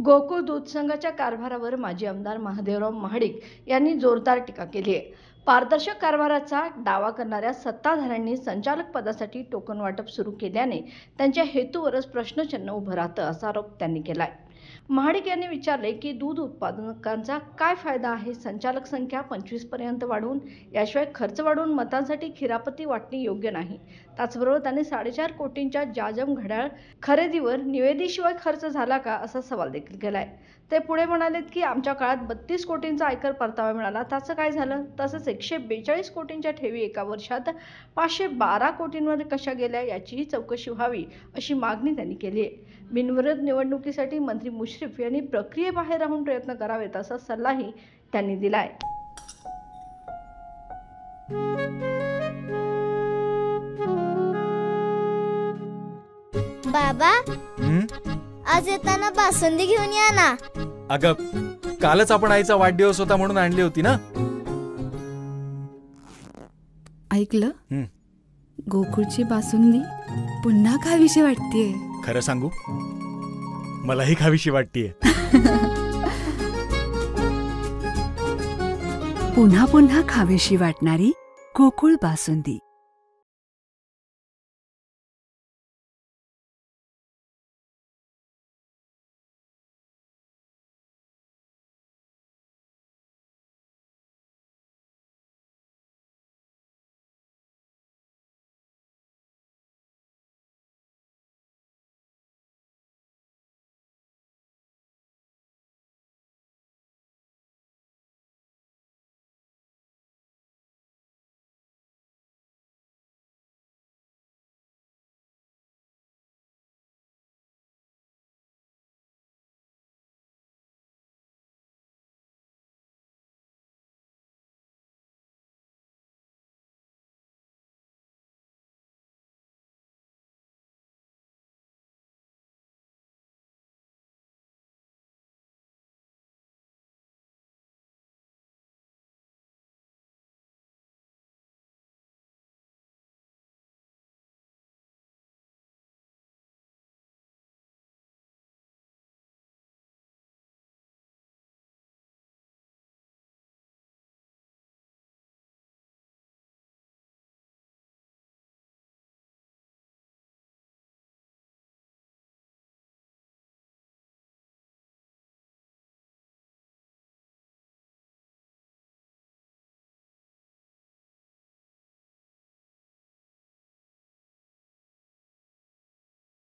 गोकुळ दूध संघाच्या कारभारावर माजी आमदार महादेवराव महाडिक यांनी जोरदार टीका केली आहे. पारदर्शक कारभाराचा दावा करणाऱ्या सत्ताधाऱ्यांनी संचालक पदासाठी टोकन वाटप सुरू केल्याने त्यांच्या हेतूवरच प्रश्नचिन्ह उभं राहतं असा आरोप त्यांनी केलाय. महाडिक यांनी विचारले की दूध उत्पादकांचा काय फायदा आहे? संचालक संख्या 25 पर्यंत वाढवून याशिवाय खर्च वाढवून मतांसाठी खिरापती वाटणे योग्य नाही. त्याचबरोबर त्यांनी 4.5 कोटींच्या जाजम घड्याळ खरेदीवर निविदेशिवाय खर्च झाला का असा सवाल देखील केलाय. ते पुढे म्हणालेत की आमच्या काळात 32 कोटींचा आयकर परतावा मिळाला, त्याचं काय झालं? तसंच 142 कोटींच्या ठेवी एका वर्षात 512 कोटींवर कशा गेल्या याचीही चौकशी व्हावी अशी मागणी त्यांनी केली आहे. बिनविरोध निवडणुकीसाठी मंत्री मुश्रीफ यांनी प्रक्रियेबाहेर राहून प्रयत्न करावेत असा सल्लाही त्यांनी दिलाय. बाबा, आज येताना बासुंदी घेऊन या ना. अगं, कालच आपण आईचा वाढदिवस होता म्हणून आणली होती ना. ऐकलं? गोकुळची बासुंदी पुन्हा खावीशी वाटतेय. खरं सांगू, मलाही खावीशी वाटतेय. पुन्हा पुन्हा खावीशी वाटणारी गोकुळ बासुंदी.